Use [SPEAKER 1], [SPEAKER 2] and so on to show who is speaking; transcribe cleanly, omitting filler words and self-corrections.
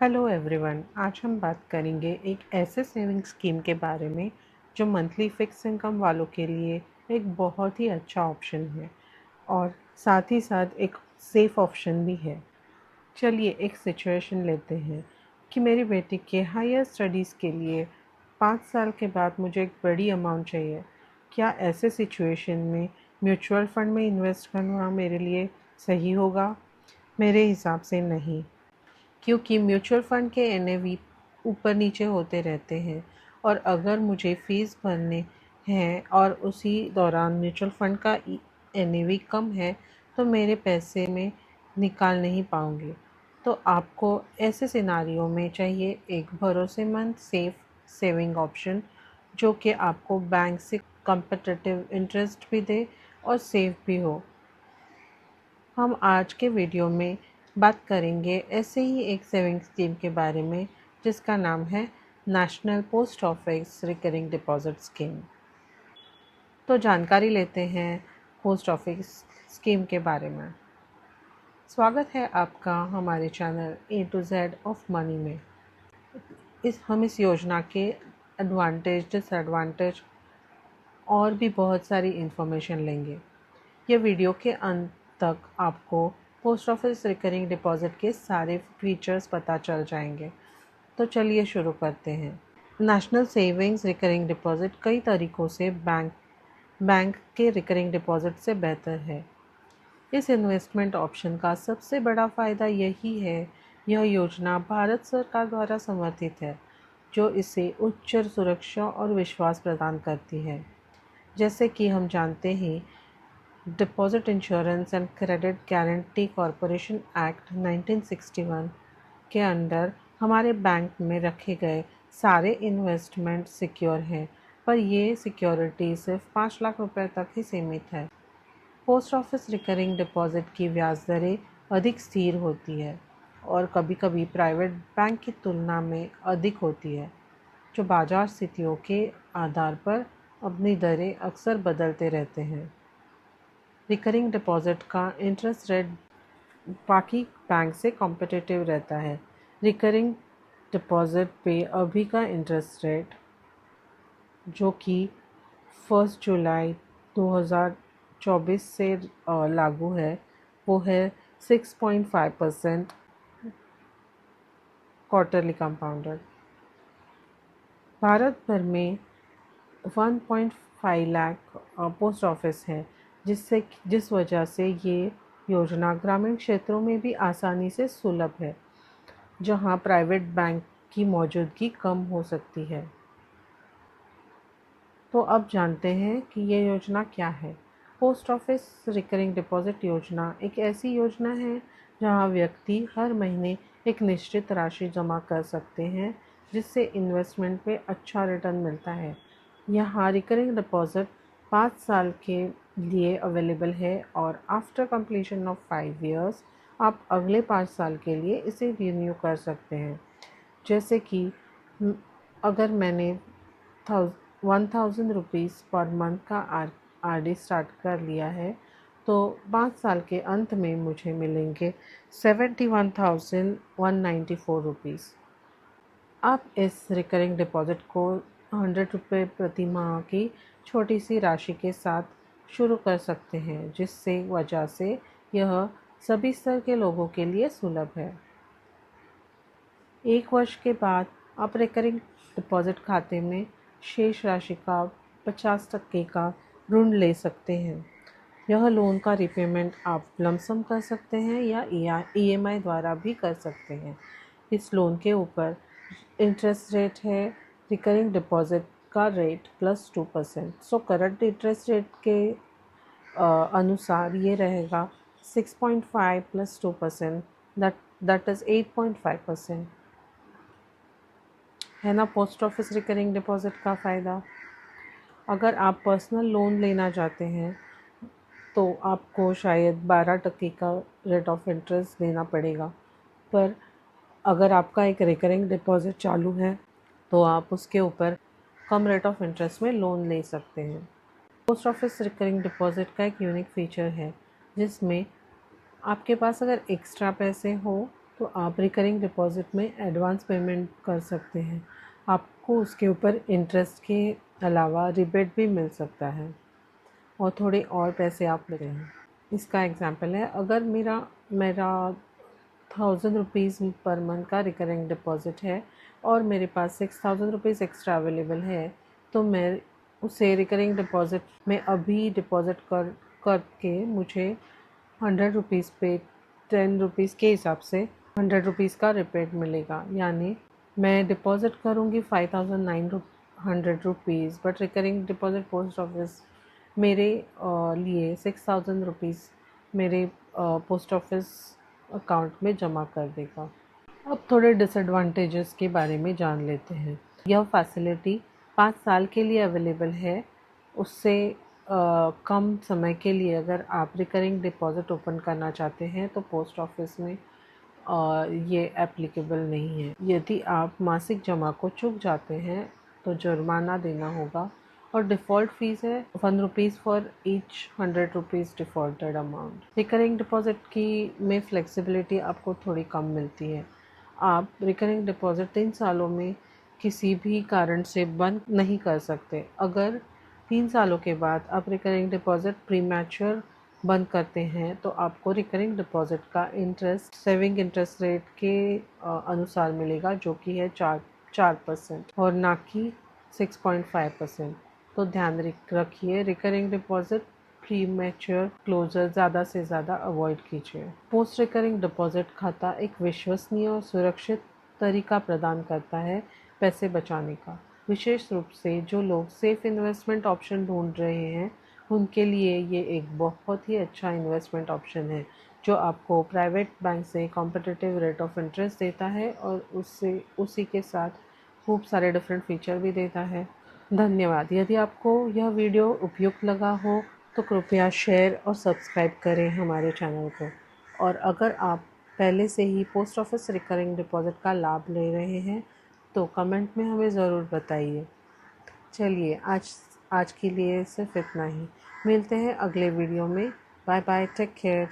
[SPEAKER 1] Hello everyone, आज हम बात करेंगे एक ऐसे सेविंग स्कीम के बारे में जो मंथली फिक्स इनकम वालों के लिए एक बहुत ही अच्छा ऑप्शन है और साथ ही साथ एक सेफ ऑप्शन भी है। चलिए एक सिचुएशन लेते हैं कि मेरी बेटी के हायर स्टडीज़ के लिए 5 साल के बाद मुझे एक बड़ी अमाउंट चाहिए। क्या ऐसे सिचुएशन में म्यूचुअल फंड में इन्वेस्ट करना मेरे लिए सही होगा? मेरे हिसाब से नहीं, क्योंकि म्यूचुअल फ़ंड के एनएवी ऊपर नीचे होते रहते हैं और अगर मुझे फ़ीस भरने हैं और उसी दौरान म्यूचुअल फ़ंड का एनएवी कम है तो मेरे पैसे में निकाल नहीं पाऊँगी। तो आपको ऐसे सिनारियो में चाहिए एक भरोसेमंद सेफ सेविंग ऑप्शन जो कि आपको बैंक से कम्पिटिटिव इंटरेस्ट भी दे और सेफ भी हो। हम आज के वीडियो में बात करेंगे ऐसे ही एक सेविंग स्कीम के बारे में जिसका नाम है national post office recurring deposit scheme. तो जानकारी लेते हैं पोस्ट ऑफिस स्कीम के बारे में। स्वागत है आपका हमारे channel A to Z of money में। हम इस योजना के एडवांटेज, डिसएडवांटेज और भी बहुत सारी इन्फॉर्मेशन लेंगे। ये वीडियो के अंत तक आपको पोस्ट ऑफिस रिकरिंग डिपॉजिट के सारे फीचर्स पता चल जाएंगे। तो चलिए शुरू करते हैं। नेशनल सेविंग्स रिकरिंग डिपॉजिट कई तरीक़ों से बैंक के रिकरिंग डिपॉजिट से बेहतर है। इस इन्वेस्टमेंट ऑप्शन का सबसे बड़ा फ़ायदा यही है, यह योजना भारत सरकार द्वारा समर्थित है, जो इसे उच्च सुरक्षा और विश्वास प्रदान करती है। जैसे कि हम जानते हैं, deposit insurance and credit guarantee corporation act 1961 के अंडर हमारे बैंक में रखे गए सारे इन्वेस्टमेंट सिक्योर हैं, पर ये सिक्योरिटी सिर्फ 5 लाख रुपए तक ही सीमित है। पोस्ट ऑफिस रिकरिंग डिपॉजिट की ब्याज दरें अधिक स्थिर होती है और कभी-कभी प्राइवेट बैंक की तुलना में अधिक होती है, जो बाजार स्थितियों के आधार पर अपनी दरें अक्सर बदलते रहते हैं। रिकरिंग डिपॉजिट का इंटरेस्ट रेट बाकी बैंक से कॉम्पिटिटिव रहता है। रिकरिंग डिपॉजिट पे अभी का इंटरेस्ट रेट जो कि 1 जुलाई 2024 से लागू है, वो है 6.5% क्वार्टरली कंपाउंडेड। भारत भर में 1.5 लाख पोस्ट ऑफिस हैं, जिस वजह से ये योजना ग्रामीण क्षेत्रों में भी आसानी से सुलभ है, जहां प्राइवेट बैंक की मौजूदगी कम हो सकती है। तो अब जानते हैं कि ये योजना क्या है। पोस्ट ऑफिस रिकरिंग डिपॉजिट योजना एक ऐसी योजना है जहां व्यक्ति हर महीने एक निश्चित राशि जमा कर सकते हैं, जिससे इन्वेस्टमेंट पे अच्छा रिटर्न मिलता है। यहाँ रिकरिंग डिपॉजिट 5 साल के लिए अवेलेबल है और आफ्टर कंप्लीशन ऑफ 5 इयर्स आप अगले 5 साल के लिए इसे रिन्यू कर सकते हैं। जैसे कि अगर मैंने 1000 रुपीज़ पर मंथ का आरडी स्टार्ट कर लिया है, तो 5 साल के अंत में मुझे मिलेंगे 71,194 रुपीज़। आप इस रिकरिंग डिपॉजिट को 100 रुपये प्रति माह की छोटी सी राशि के साथ शुरू कर सकते हैं, जिससे वजह से यह सभी स्तर के लोगों के लिए सुलभ है। 1 वर्ष के बाद आप रिकरिंग डिपॉजिट खाते में शेष राशि का 50% का ऋण ले सकते हैं। यह लोन का रिपेमेंट आप लमसम कर सकते हैं या ईएमआई द्वारा भी कर सकते हैं। इस लोन के ऊपर इंटरेस्ट रेट है रिकरिंग डिपॉजिट का rate +2%। So current interest rate के अनुसार ये रहेगा 6.5 + 2%, दैट इज़ 8.5%। है ना पोस्ट ऑफिस रिकरिंग डिपॉजिट का फ़ायदा। अगर आप पर्सनल लोन लेना चाहते हैं तो आपको शायद 12% का रेट ऑफ इंटरेस्ट देना पड़ेगा, पर अगर आपका एक रिकरिंग डिपॉजिट चालू है तो आप उसके ऊपर कम रेट ऑफ इंटरेस्ट में लोन ले सकते हैं। पोस्ट ऑफिस रिकरिंग डिपॉजिट का एक यूनिक फीचर है, जिसमें आपके पास अगर एक्स्ट्रा पैसे हो तो आप रिकरिंग डिपॉज़िट में एडवांस पेमेंट कर सकते हैं। आपको उसके ऊपर इंटरेस्ट के अलावा रिबेट भी मिल सकता है और थोड़े और पैसे आप लेते हैं। इसका एग्जांपल है, अगर मेरा मेरा 1000 रुपीज़ पर मंथ का रिकरिंग डिपॉज़िट है और मेरे पास 6000 रुपीज़ एक्स्ट्रा अवेलेबल है, तो मैं उसे रिकरिंग डिपॉज़िट में अभी डिपॉज़िट करके मुझे 100 रुपीज़ पे 10 रुपीज़ के हिसाब से 100 रुपीज़ का रिबेट मिलेगा। यानी मैं डिपॉज़िट करूँगी 5900 rupees, but recurring deposit post office मेरे लिए 6000 रुपीज़ मेरे पोस्ट ऑफिस अकाउंट में जमा कर देगा। अब थोड़े डिसएडवांटेजेस के बारे में जान लेते हैं। यह फैसिलिटी 5 साल के लिए अवेलेबल है। उससे कम समय के लिए अगर आप रिकरिंग डिपॉज़िट ओपन करना चाहते हैं तो पोस्ट ऑफिस में ये एप्लीकेबल नहीं है। यदि आप मासिक जमा को चूक जाते हैं तो जुर्माना देना होगा और डिफ़ॉल्ट फीस है 1 rupees for each 100 rupees defaulted amount. Recurring deposit की में फ्लेक्सिबिलिटी आपको थोड़ी कम मिलती है। आप रिकरिंग डिपॉज़िट 3 सालों में किसी भी कारण से बंद नहीं कर सकते। अगर 3 सालों के बाद आप रिकरिंग डिपॉज़िट प्रीमैच्योर बंद करते हैं तो आपको रिकरिंग डिपॉज़िट का इंटरेस्ट सेविंग इंटरेस्ट रेट के अनुसार मिलेगा, जो कि है 4% और ना कि 6.5%। तो ध्यान रखिए, रिकरिंग डिपॉज़िट प्रीमैच्योर क्लोजर ज़्यादा से ज़्यादा अवॉइड कीजिए। पोस्ट रिकरिंग डिपॉज़िट खाता एक विश्वसनीय और सुरक्षित तरीका प्रदान करता है पैसे बचाने का। विशेष रूप से जो लोग सेफ इन्वेस्टमेंट ऑप्शन ढूंढ रहे हैं, उनके लिए ये एक बहुत ही अच्छा इन्वेस्टमेंट ऑप्शन है, जो आपको प्राइवेट बैंक से कॉम्पिटिटिव रेट ऑफ इंटरेस्ट देता है और उसी के साथ खूब सारे डिफरेंट फीचर भी देता है। धन्यवाद। यदि आपको यह वीडियो उपयुक्त लगा हो तो कृपया शेयर और सब्सक्राइब करें हमारे चैनल को। और अगर आप पहले से ही पोस्ट ऑफिस रिकरिंग डिपॉज़िट का लाभ ले रहे हैं तो कमेंट में हमें ज़रूर बताइए। चलिए, आज के लिए सिर्फ इतना ही। मिलते हैं अगले वीडियो में। Bye bye, take care.